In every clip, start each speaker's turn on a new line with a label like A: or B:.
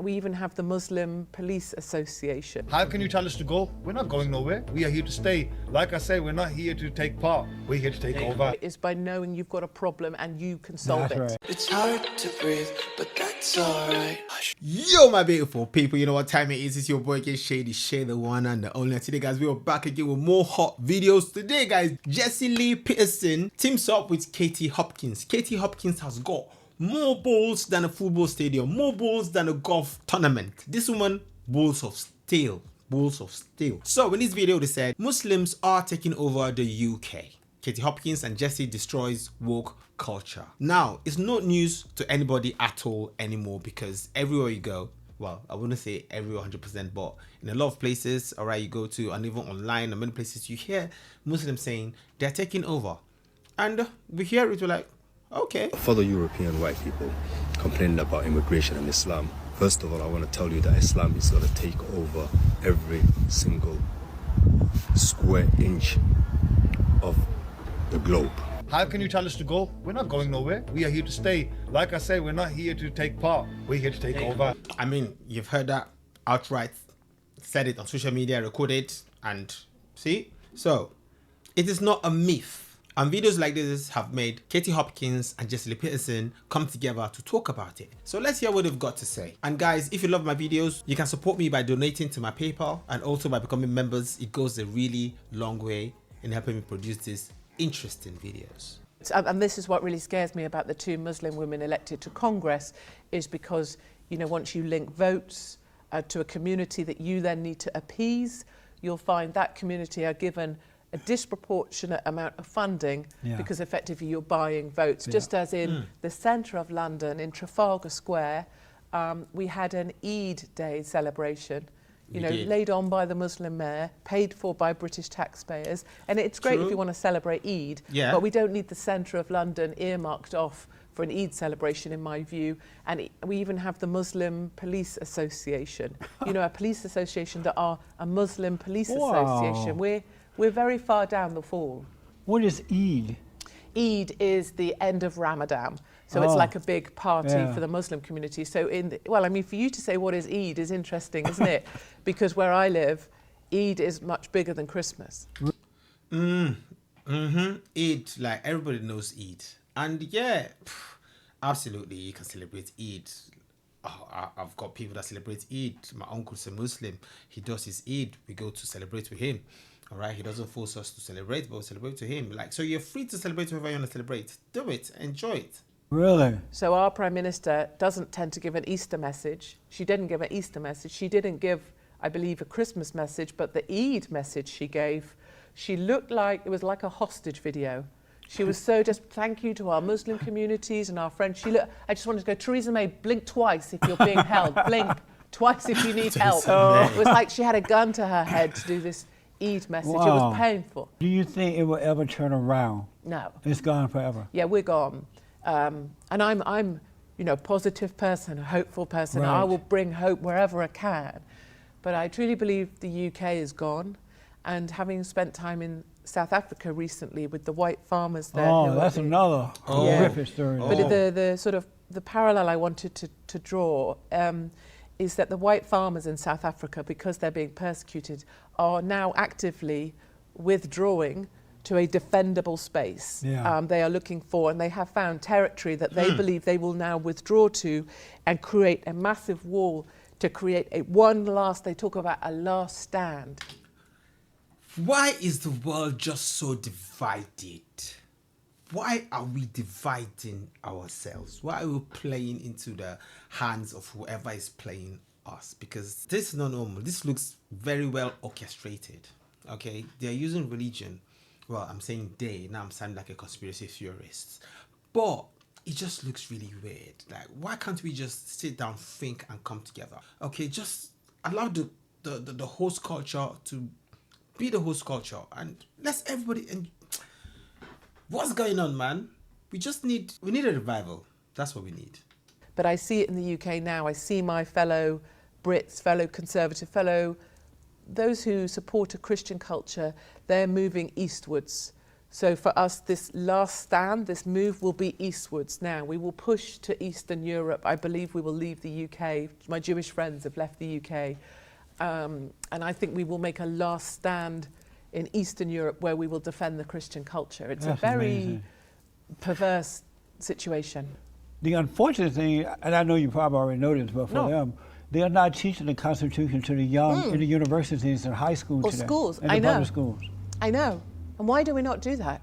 A: we even have the Muslim Police Association.
B: How can you tell us to go? We're not going nowhere. We are here to stay. Like I say, we're not here to take part. We're here to take over.
A: It's by knowing you've got a problem and you can solve it.
C: Right.
D: It's hard to breathe, but that's alright.
C: Yo, my beautiful people, you know what time it is. It's your boy again, Shady, Shae, the one and the only. And today, guys, we are back again with more hot videos. Today, guys, Peterson teams up with Katie Hopkins. Katie Hopkins has got more balls than a football stadium, more balls than a golf tournament. This woman, balls of steel. Balls of steel. So in this video, they said Muslims are taking over the UK. Katie Hopkins and Jessie destroys woke culture. Now, it's not news to anybody at all anymore because everywhere you go, well, I wouldn't say everywhere 100%, but in a lot of places, all right, you go to, and even online and many places, you hear Muslims saying they're taking over. And we hear it, we're like, okay.
E: For the European white people complaining about immigration and Islam, first of all, I want to tell you that Islam is going to take over every single square inch of the globe.
B: How can you tell us to go? We're not going nowhere. We are here to stay. Like I say, we're not here to take part. We're here to take over.
C: I mean, you've heard that outright, said it on social media, recorded, and see? So, it is not a myth. And videos like this have made Katie Hopkins and Jessie Peterson come together to talk about it. So let's hear what they've got to say. And guys, if you love my videos, you can support me by donating to my PayPal and also by becoming members. It goes a really long way in helping me produce these interesting videos.
A: And this is what really scares me about the two Muslim women elected to Congress, is because, you know, once you link votes to a community that you then need to appease, you'll find that community are given a disproportionate amount of funding because effectively you're buying votes. Just as in the centre of London, in Trafalgar Square, we had an Eid Day celebration, you know, laid on by the Muslim mayor, paid for by British taxpayers. And it's great if you want to celebrate Eid, but we don't need the centre of London earmarked off for an Eid celebration, in my view. And we even have the Muslim Police Association, you know, a police association that are a Muslim police association. We're very far down the fall.
F: What is Eid?
A: Eid is the end of Ramadan. So it's like a big party for the Muslim community. So well, I mean, for you to say what is Eid is interesting, isn't it? Because where I live, Eid is much bigger than Christmas.
C: Eid, like everybody knows Eid. And yeah, absolutely, you can celebrate Eid. Oh, I've got people that celebrate Eid. My uncle's a Muslim. He does his Eid. We go to celebrate with him. All right, he doesn't force us to celebrate, but we celebrate to him. Like, so you're free to celebrate whoever you want to celebrate. Do it, enjoy it.
F: Really?
A: So our Prime Minister doesn't tend to give an Easter message. She didn't give an Easter message. She didn't give, I believe, a Christmas message, but the Eid message she gave, she looked like, it was like a hostage video. She was so just, thank you to our Muslim communities and our friends. She looked, I just wanted to go, Theresa May, blink twice if you're being held. Blink twice if you need help. It was like she had a gun to her head to do this Eid message. It was painful.
F: Do you think it will ever turn around?
A: No.
F: It's gone forever?
A: Yeah, we're gone. And I'm, you know, a positive person, a hopeful person. I will bring hope wherever I can. But I truly believe the UK is gone. And having spent time in South Africa recently with the white farmers there.
F: Oh, that's another horrific story.
A: But the sort of the parallel I wanted to draw is that the white farmers in South Africa, because they're being persecuted, are now actively withdrawing to a defendable space. They are looking for, and they have found territory that they believe they will now withdraw to and create a massive wall to create they talk about a last stand.
C: Why is the world just so divided? Why are we dividing ourselves? Why are we playing into the hands of whoever is playing us? Because this is not normal. This looks very well orchestrated. Okay, they're using religion. Well, I'm saying they, now I'm sounding like a conspiracy theorist. But it just looks really weird. Like, why can't we just sit down, think, and come together? Okay, just allow the host culture to be the host culture, and let's everybody. And what's going on, man? We need a revival. That's what we need.
A: But I see it in the UK now. I see my fellow Brits, fellow Conservative, those who support a Christian culture, they're moving eastwards. So for us, this last stand, this move will be eastwards now. We will push to Eastern Europe. I believe we will leave the UK. My Jewish friends have left the UK. And I think we will make a last stand in Eastern Europe where we will defend the Christian culture. It's
F: That's
A: a very
F: amazing.
A: perverse situation.
F: The unfortunate thing, and I know you probably already know this, but for
A: No.
F: them, they are not teaching the Constitution to the young in the universities and high school
A: Or
F: today.
A: schools,
F: And
A: I
F: the
A: know.
F: public schools.
A: I know. And why do we not do that?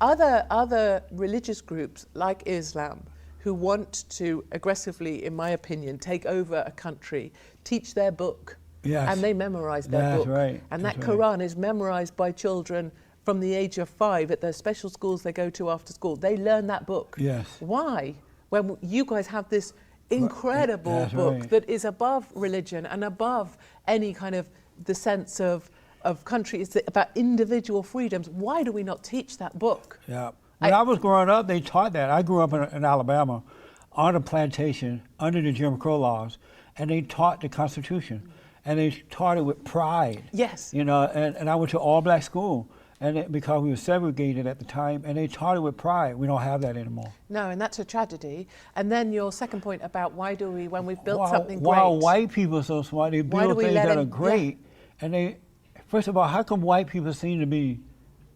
A: Other religious groups like Islam who want to aggressively, in my opinion, take over a country, teach their book,
F: Yes.
A: and they memorize their
F: That's
A: book.
F: right.
A: And
F: That's
A: that
F: right.
A: Quran is memorized by children from the age of 5 at the special schools they go to after school. They learn that book.
F: Yes.
A: Why? When you guys have this incredible
F: That's
A: book
F: right.
A: that is above religion and above any kind of the sense of country, it's about individual freedoms. Why do we not teach that book?
F: Yeah. When I was growing up, they taught that. I grew up in Alabama on a plantation under the Jim Crow laws, and they taught the Constitution, and they taught it with pride.
A: Yes.
F: You know, and I went to all black school, and because we were segregated at the time, and they taught it with pride. We don't have that anymore.
A: No, and that's a tragedy. And then your second point about why do we, when we've built something
F: While
A: great,
F: white people are so smart, they
A: Why do
F: build
A: we
F: things
A: let
F: that
A: them-
F: are great, and they, first of all, how come white people seem to be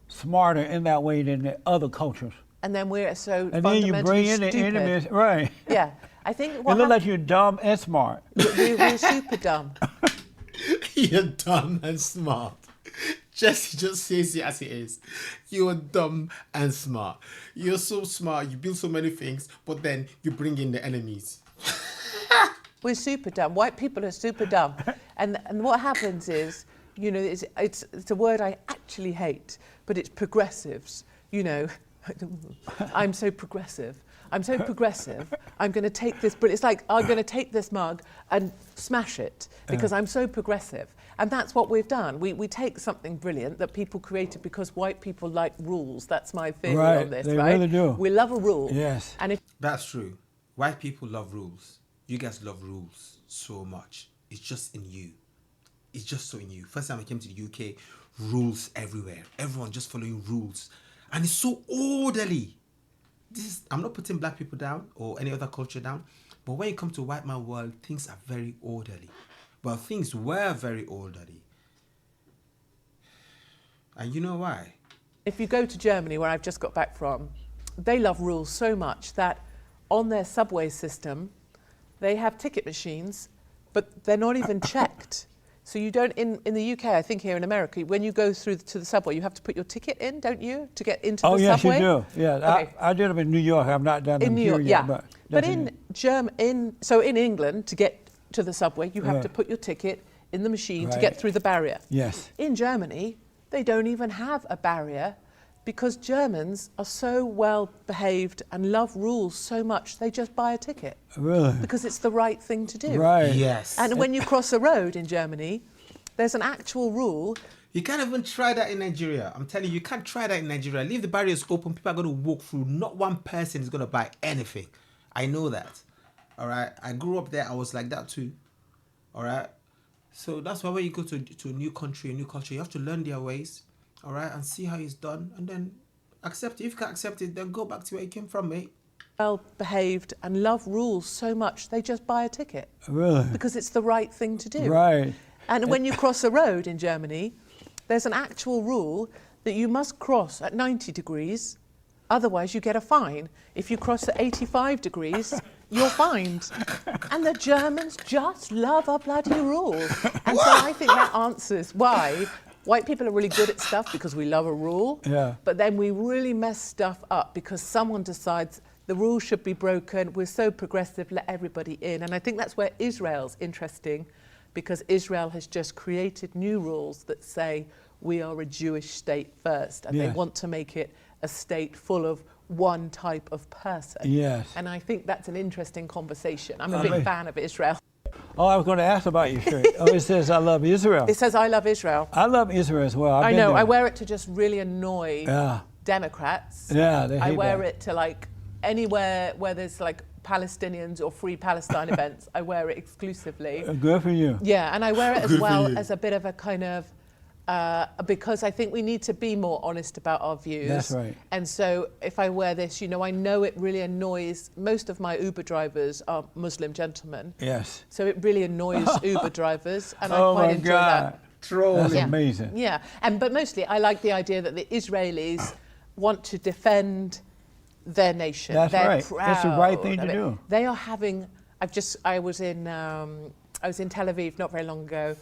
F: smarter in that way than the other cultures?
A: and then we're so
F: And then you bring
A: fundamentally
F: in the
A: stupid.
F: enemies, right?
A: Yeah, I think
F: It
A: what
F: look like you're dumb and smart.
A: we're super dumb.
C: You're dumb and smart. Jesse just says it as it is. You're dumb and smart. You're so smart, you build so many things, but then you bring in the enemies.
A: We're super dumb. White people are super dumb. And what happens is, you know, it's a word I actually hate, but it's progressives. You know, I'm so progressive. I'm so progressive. I'm going to take this, but it's like, I'm going to take this mug and smash it because I'm so progressive. And that's what we've done. We take something brilliant that people created because white people like rules. That's my theory
F: Right,
A: on this,
F: they
A: right?
F: really do.
A: We love a rule.
F: Yes.
A: And if
C: That's true. White people love rules. You guys love rules so much. It's just in you. It's just so in you. First time I came to the UK, rules everywhere. Everyone just following rules. And it's so orderly. I'm not putting black people down or any other culture down, but when you come to white man world, things are very orderly. Well, things were very orderly. And you know why?
A: If you go to Germany, where I've just got back from, they love rules so much that on their subway system, they have ticket machines, but they're not even checked. So you don't, in the UK, I think here in America, when you go through to the subway, you have to put your ticket in, don't you, to get into
F: Oh,
A: the
F: yes,
A: subway?
F: you do. Yeah,
A: Okay.
F: I did them in New York. I've not done them
A: In New
F: here
A: York,
F: yet,
A: yeah.
F: but
A: But
F: definitely.
A: so in England, to get to the subway, you have
F: Yeah.
A: to put your ticket in the machine to
F: Right.
A: get through the barrier.
F: Yes.
A: In Germany, they don't even have a barrier because Germans are so well behaved and love rules so much, they just buy a ticket
F: Really?
A: because it's the right thing to do.
F: Right.
C: Yes.
A: And when you cross a road in Germany, there's an actual rule.
C: You can't even try that in Nigeria. I'm telling you, you can't try that in Nigeria. Leave the barriers open. People are going to walk through. Not one person is going to buy anything. I know that. All right. I grew up there. I was like that too. All right. So that's why when you go to a new country, a new culture, you have to learn their ways. All right. And see how it's done. And then accept it. If you can't accept it, then go back to where you came from, mate.
A: Well behaved and love rules so much, they just buy a ticket
F: Really?
A: because it's the right thing to do.
F: Right.
A: And when you cross a road in Germany, there's an actual rule that you must cross at 90 degrees, otherwise you get a fine. If you cross at 85 degrees, you're fined. And the Germans just love a bloody rule. And so I think that answers why white people are really good at stuff because we love a rule.
F: Yeah.
A: But then we really mess stuff up because someone decides the rules should be broken. We're so progressive, let everybody in. And I think that's where Israel's interesting, because Israel has just created new rules that say we are a Jewish state first, and they
F: Yes.
A: want to make it a state full of one type of person.
F: Yes.
A: And I think that's an interesting conversation. I'm a
F: Lovely.
A: big fan of Israel.
F: Oh, I was going to ask about your shirt. Oh, it says I love Israel.
A: It says, I love Israel.
F: I love Israel as well. I've
A: I
F: been
A: know,
F: there.
A: I wear it to just really annoy
F: Yeah.
A: Democrats.
F: Yeah, they
A: I
F: hate
A: wear
F: that.
A: it to like anywhere where there's like Palestinians or Free Palestine events. I wear it exclusively.
F: Good for you.
A: Yeah, and I wear it as
C: Good for
A: well
C: you.
A: as a bit of a kind of because I think we need to be more honest about our views.
F: That's right.
A: And so if I wear this, you know, I know it really annoys, most of my Uber drivers are Muslim gentlemen.
F: Yes.
A: So it really annoys Uber drivers, and I
F: Oh
A: quite
F: my
A: enjoy
F: God.
A: that.
F: That's
A: Yeah.
F: amazing.
A: Yeah, but mostly I like the idea that the Israelis want to defend their nation.
F: That's
A: They're
F: right.
A: proud
F: It's the right thing
A: of
F: to
A: it.
F: do.
A: They are having. I was in Tel Aviv not very long ago.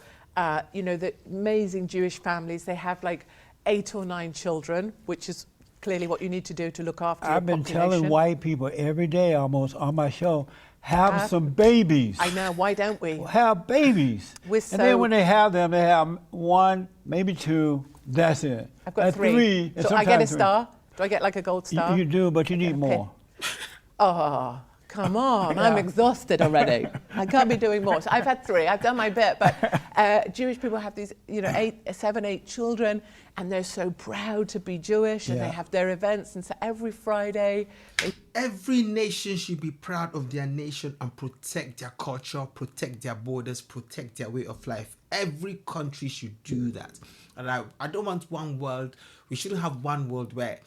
A: You know, the amazing Jewish families. They have like 8 or 9 children, which is clearly what you need to do to look after your
F: I've been
A: population.
F: telling white people every day almost on my show, have some babies.
A: I know. Why don't we?
F: Have babies.
A: We're
F: And then
A: so-
F: when they have them, they have 1, maybe 2. That's it.
A: I've got
F: At
A: 3.
F: and
A: So I get a
F: sometimes 3.
A: star. Do I get like a gold star?
F: You do, but you need
A: Okay.
F: more.
A: Oh, come on. I'm exhausted already. I can't be doing more. So I've had 3. I've done my bit. But Jewish people have these, you know, 7, 8 children, and they're so proud to be Jewish, and
F: Yeah.
A: they have their events. And so every Friday,
C: Every nation should be proud of their nation and protect their culture, protect their borders, protect their way of life. Every country should do that. And I don't want one world. We shouldn't have one world where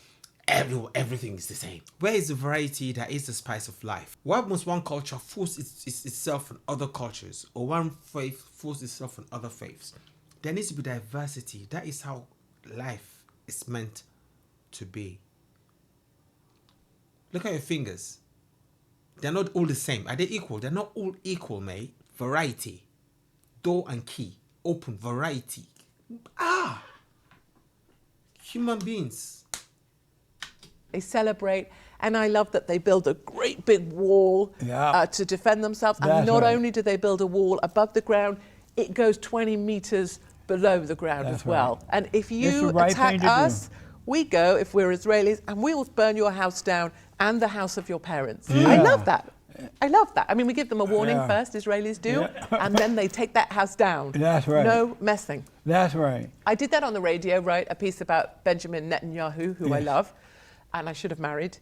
C: everything is the same. Where is the variety that is the spice of life? Why must one culture force itself on other cultures, or one faith force itself on other faiths? There needs to be diversity. That is how life is meant to be. Look at your fingers. They're not all the same. Are they equal? They're not all equal, mate. Variety. Door and key. Open. Variety. Human beings.
A: they celebrate. And I love that they build a great big wall to defend themselves. And
F: That's
A: not
F: right.
A: only do they build a wall above the ground, it goes 20 meters below the ground
F: That's
A: as well.
F: right.
A: And if
F: It's
A: you
F: the right
A: attack
F: thing to
A: us,
F: do.
A: we go, if we're Israelis, and we will burn your house down and the house of your parents. I
F: Yeah.
A: love that. I love that. I mean, we give them a warning
F: Yeah.
A: first, Israelis do,
F: Yeah.
A: and then they take that house down.
F: That's right.
A: No messing.
F: That's right.
A: I did that on the radio, right? A piece about Benjamin Netanyahu, who I
F: Yes.
A: love, and I should have married.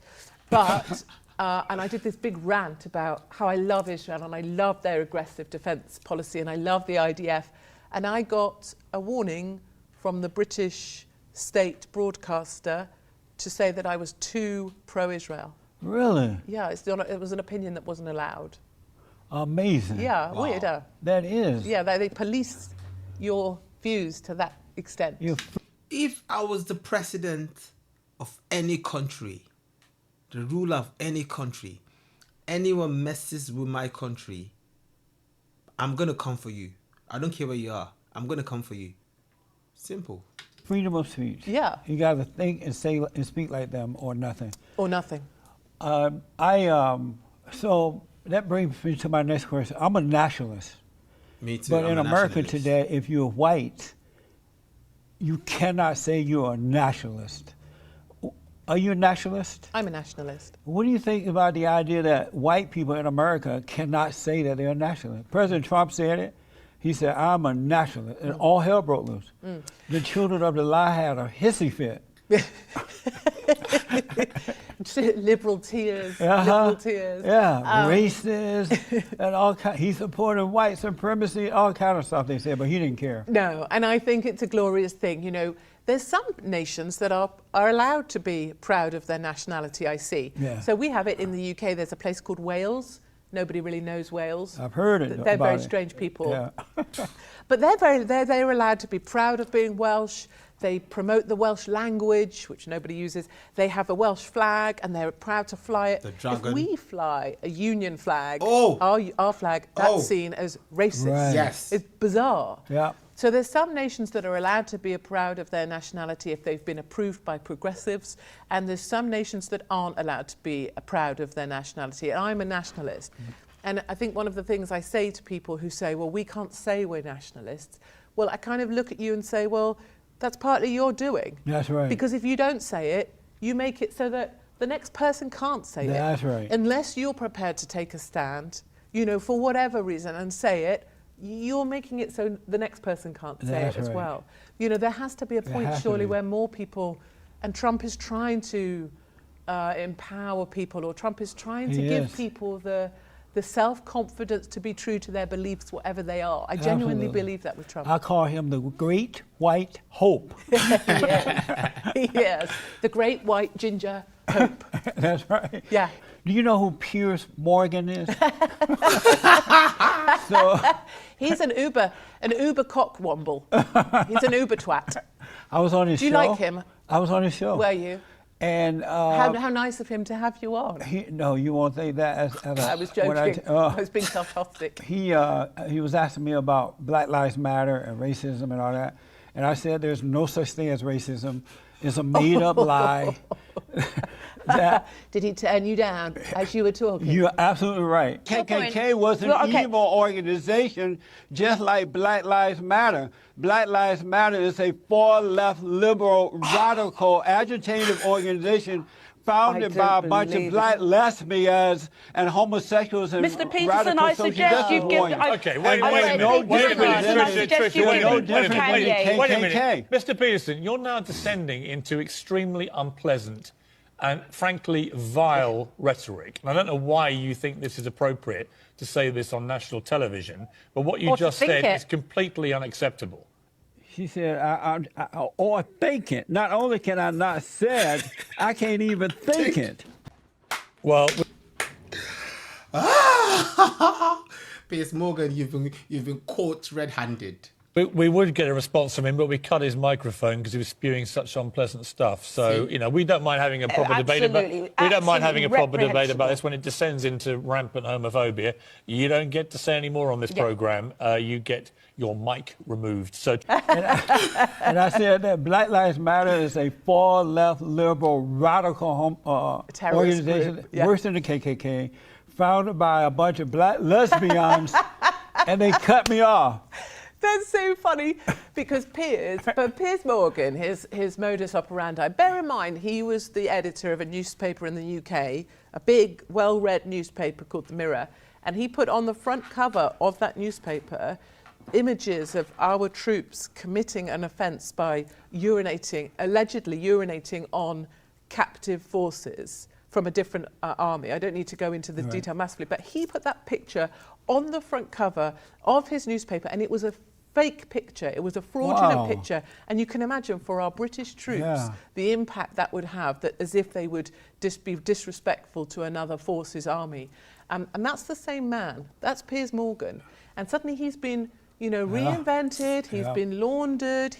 A: But, and I did this big rant about how I love Israel and I love their aggressive defence policy and I love the IDF. And I got a warning from the British state broadcaster to say that I was too pro-Israel.
F: Really?
A: Yeah, it was an opinion that wasn't allowed.
F: Amazing.
A: Yeah, weirder.
F: That is.
A: Yeah, they police your views to that extent.
C: If I was the president of any country, the ruler of any country, anyone messes with my country, I'm going to come for you. I don't care where you are. I'm going to come for you. Simple.
F: Freedom of speech.
A: Yeah.
F: You got to think and say and speak like them or nothing.
A: Or nothing.
F: So that brings me to my next question. I'm a nationalist.
C: Me too.
F: But
C: I'm
F: in
C: a
F: America
C: nationalist.
F: today, if you're white, you cannot say you're a nationalist. Are you a nationalist?
A: I'm a nationalist.
F: What do you think about the idea that white people in America cannot say that they're a nationalist? President Trump said it. He said, I'm a nationalist. And all hell broke loose. The children of the lie had a hissy fit.
A: Liberal tears.
F: Uh-huh.
A: Liberal tears.
F: Yeah, racist and all kind. He supported white supremacy, all kind of stuff they said, but he didn't care.
A: No, and I think it's a glorious thing. You know, there's some nations that are allowed to be proud of their nationality, I see.
F: Yeah.
A: So we have it in the UK. There's a place called Wales. Nobody really knows Wales.
F: I've heard it.
A: They're
F: about
A: very
F: it.
A: strange people.
F: Yeah.
A: But they're allowed to be proud of being Welsh. They promote the Welsh language, which nobody uses. They have a Welsh flag, and they're proud to fly it.
C: The dragon.
A: If we fly a Union flag,
C: Oh.
A: our flag, that's
C: Oh.
A: seen as racist.
F: Right.
C: Yes.
A: It's bizarre.
F: Yeah.
A: So there's some nations that are allowed to be proud of their nationality if they've been approved by progressives, and there's some nations that aren't allowed to be proud of their nationality. And I'm a nationalist. And I think one of the things I say to people who say, well, we can't say we're nationalists, well, I kind of look at you and say, well, that's partly your doing.
F: That's right.
A: Because if you don't say it, you make it so that the next person can't say it.
F: That's right.
A: Unless you're prepared to take a stand, you know, for whatever reason and say it, you're making it so the next person can't say
F: That's
A: it as
F: right.
A: well. You know, there has to be a point,
F: has to
A: surely,
F: be.
A: where more people, and Trump is trying to empower people, or Trump is trying to
F: He
A: give
F: is.
A: people the the self-confidence to be true to their beliefs, whatever they are. I genuinely
F: Absolutely.
A: believe that with Trump.
F: I call him the Great White Hope.
A: Yes, the great white ginger hope.
F: That's right.
A: Yeah.
F: Do you know who Piers Morgan is? So
A: He's an Uber cockwomble. He's an Uber twat.
F: I was on his show.
A: Do you like him?
F: I was on his show.
A: Were you?
F: And
A: How nice of him to have you on.
F: no, you won't think that. As
A: I was joking. I was being sarcastic.
F: He was asking me about Black Lives Matter and racism and all that, and I said there's no such thing as racism. It's a made-up lie.
A: Did he turn you down as you were talking?
F: You're absolutely right. KKK was an evil organization, just like Black Lives Matter. Black Lives Matter is a far-left, liberal, radical, agitative organization founded by a bunch of black lesbians and homosexuals and
G: Mr. Peterson,
F: radical
G: I suggest you give...
H: Okay, wait a
G: Wait a minute.
H: Wait a minute. Mr. Peterson, you're now descending into extremely unpleasant and frankly vile rhetoric. And I don't know why you think this is appropriate to say this on national television, but what you just said is completely unacceptable.
F: She said, or think it. Not only can I not say it, I can't even think it.
H: Well...
C: Piers Morgan, you've been caught red-handed.
H: We would get a response from him, but we cut his microphone because he was spewing such unpleasant stuff. So, you know, we don't mind having a proper debate about this when it descends into rampant homophobia. You don't get to say any more on this programme. You get your mic removed. So,
F: and I said that Black Lives Matter is a far-left, liberal, radical organization, worse than the KKK, founded by a bunch of black lesbians, and they cut me off.
A: That's so funny because Piers Morgan, his modus operandi, bear in mind he was the editor of a newspaper in the UK, a big, well-read newspaper called The Mirror, and he put on the front cover of that newspaper images of our troops committing an offence by allegedly urinating on captive forces from a different army. I don't need to go into the detail massively, but he put that picture on the front cover of his newspaper, and it was a fake picture. It was a fraudulent picture, and you can imagine for our British troops the impact that would have, that as if they would be disrespectful to another force's army. And that's the same man. That's Piers Morgan. And suddenly he's been, you know, reinvented, he's been laundered,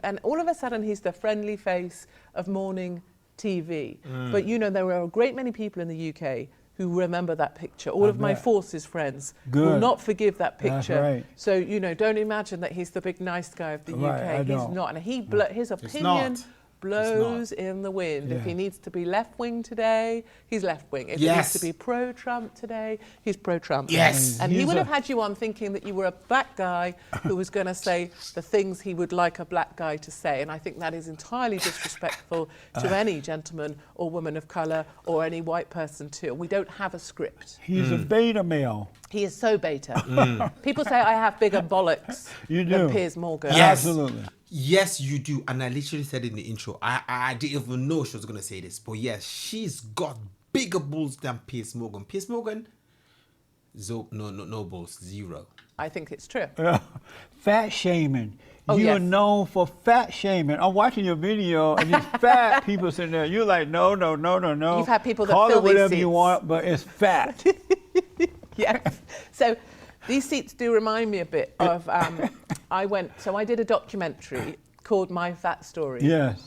A: and all of a sudden he's the friendly face of morning TV. But you know, there are a great many people in the UK who remember that picture. All of my forces friends will not forgive that picture.
F: That's right.
A: So, you know, don't imagine that he's the big nice guy of the UK. He's not. And his opinion blows in the wind. If he needs to be left-wing today, he's left-wing. If he needs to be pro-Trump today, he's pro-Trump.
C: Yes.
A: And he would have had you on thinking that you were a black guy who was going to say the things he would like a black guy to say. And I think that is entirely disrespectful to any gentleman or woman of colour or any white person too. We don't have a script.
F: He's a beta male.
A: He is so beta. People say I have bigger bollocks than Piers Morgan.
C: Yes.
F: Absolutely.
C: Yes, you do. And I literally said in the intro, I didn't even know she was going to say this. But yes, she's got bigger balls than Piers Morgan. Piers Morgan, no balls, zero.
A: I think it's true.
F: Fat shaming. You are known for fat shaming. I'm watching your video and these fat people sitting there. You're like, no.
A: You've had people that
F: call
A: fill
F: it whatever
A: these
F: you
A: seats.
F: want, but it's fat.
A: Yes. So these seats do remind me a bit of, I did a documentary called My Fat Story.
F: Yes.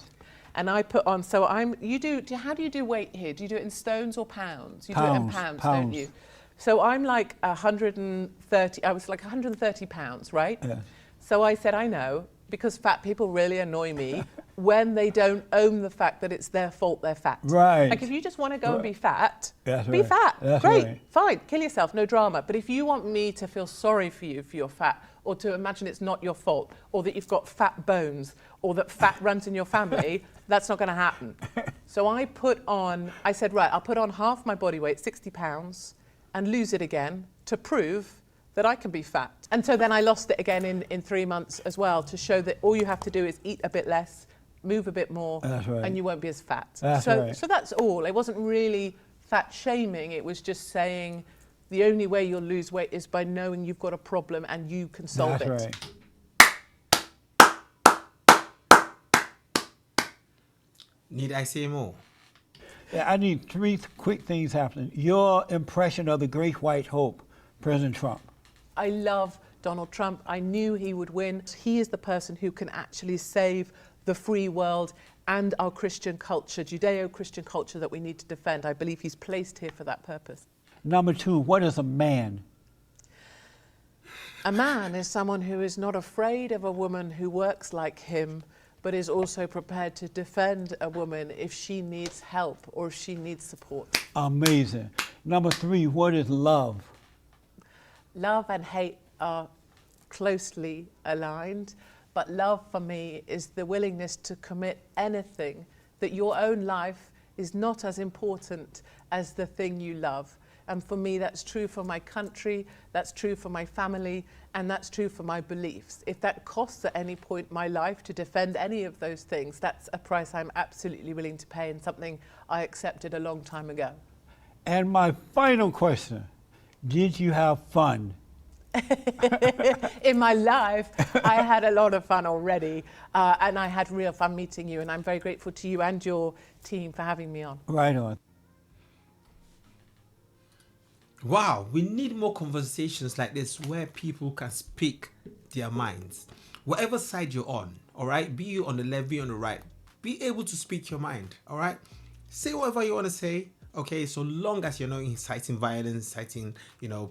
A: And I put on, how do you do weight here? Do you do it in stones or pounds? You do it in pounds, don't you? So I'm like 130, I was like 130 pounds, right?
F: Yes.
A: So I said, I know, because fat people really annoy me when they don't own the fact that it's their fault they're fat.
F: Right.
A: Like if you just want to go and be fat,
F: That's
A: be
F: right.
A: fat.
F: That's
A: Great,
F: right.
A: fine, kill yourself, no drama. But if you want me to feel sorry for you for your fat, or to imagine it's not your fault, or that you've got fat bones, or that fat runs in your family, that's not going to happen. So I said, right, I'll put on half my body weight, 60 pounds, and lose it again to prove that I can be fat. And so then I lost it again in 3 months as well, to show that all you have to do is eat a bit less, move a bit more, and you won't be as fat. So that's all. It wasn't really fat shaming. It was just saying, The only way you'll lose weight is by knowing you've got a problem and you can solve it.
F: That's right.
C: Need I say more?
F: Yeah, I need 3 quick things happening. Your impression of the great white hope, President Trump.
A: I love Donald Trump. I knew he would win. He is the person who can actually save the free world and our Christian culture, Judeo-Christian culture that we need to defend. I believe he's placed here for that purpose.
F: Number 2, what is a man?
A: A man is someone who is not afraid of a woman who works like him, but is also prepared to defend a woman if she needs help or if she needs support.
F: Amazing. Number 3, what is love?
A: Love and hate are closely aligned, but love for me is the willingness to commit anything, that your own life is not as important as the thing you love. And for me, that's true for my country, that's true for my family, and that's true for my beliefs. If that costs at any point my life to defend any of those things, that's a price I'm absolutely willing to pay and something I accepted a long time ago.
F: And my final question, did you have fun?
A: In my life, I had a lot of fun already, and I had real fun meeting you, and I'm very grateful to you and your team for having me on.
F: Right on.
C: Wow, we need more conversations like this where people can speak their minds. Whatever side you're on, all right? Be you on the left, be on the right. Be able to speak your mind, all right? Say whatever you want to say, okay? So long as you're not inciting violence, inciting,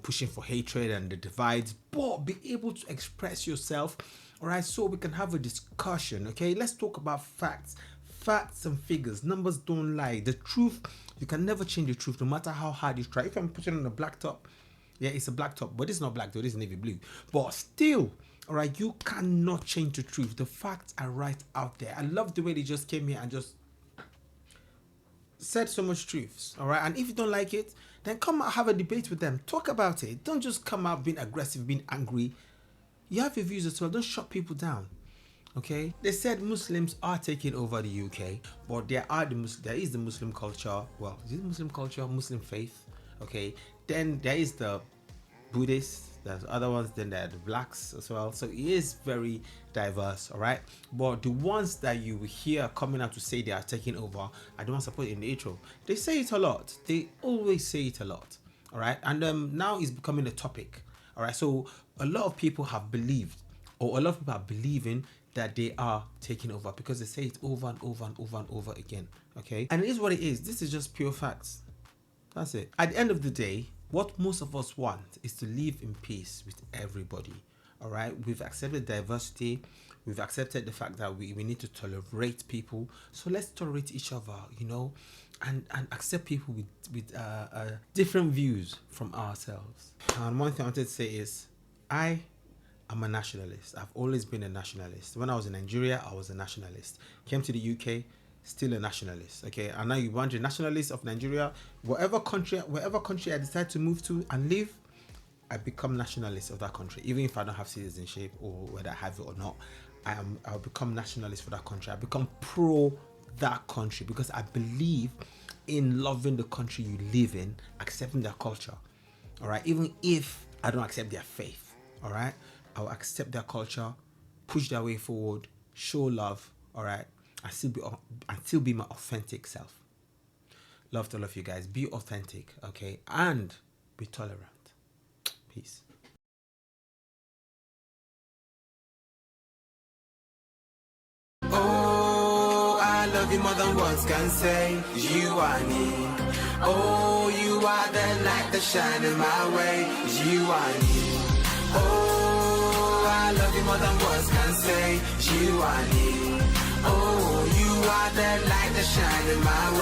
C: pushing for hatred and the divides, but be able to express yourself, all right? So we can have a discussion, okay? Let's talk about facts. Facts and figures. Numbers don't lie. The truth, you can never change the truth no matter how hard you try. If I'm putting on a black top, yeah, it's a black top, but it's not black though, it's navy blue. But still, all right, you cannot change the truth. The facts are right out there. I love the way they just came here and just said so much truths, all right? And if you don't like it, then come out, have a debate with them. Talk about it. Don't just come out being aggressive, being angry. You have your views as well. Don't shut people down. Okay, they said Muslims are taking over the UK, but there is the Muslim culture. Well, is it Muslim culture, Muslim faith? Okay, then there is the Buddhists, there's other ones, then there are the blacks as well. So it is very diverse, all right? But the ones that you hear coming out to say they are taking over are the ones I put in the intro. They say it a lot. They always say it a lot, all right? And now it's becoming a topic, all right? So a lot of people have believed, or a lot of people are believing that they are taking over because they say it over and over and over and over again, okay? And it is what it is. This is just pure facts. That's it. At the end of the day, what most of us want is to live in peace with everybody, all right? We've accepted diversity. We've accepted the fact that we need to tolerate people. So let's tolerate each other, and accept people with different views from ourselves. And one thing I wanted to say is, I'm a nationalist. I've always been a nationalist. When I was in Nigeria, I was a nationalist. Came to the UK, still a nationalist. Okay, and now you want a nationalist of Nigeria. Whatever country I decide to move to and live, I become nationalist of that country. Even if I don't have citizenship or whether I have it or not, I'll become nationalist for that country. I become pro that country because I believe in loving the country you live in, accepting their culture. All right, even if I don't accept their faith. All right. I'll accept their culture, push their way forward, show love, all right, and still be my authentic self. Love to all of you guys. Be authentic, okay, and be tolerant. Peace.
D: Oh, I love you more than words can say. You are me. Oh, you are the light that shine in my way. You are me. Oh, I love you more than words can say. You are me. Oh, you are the light that shine in my way.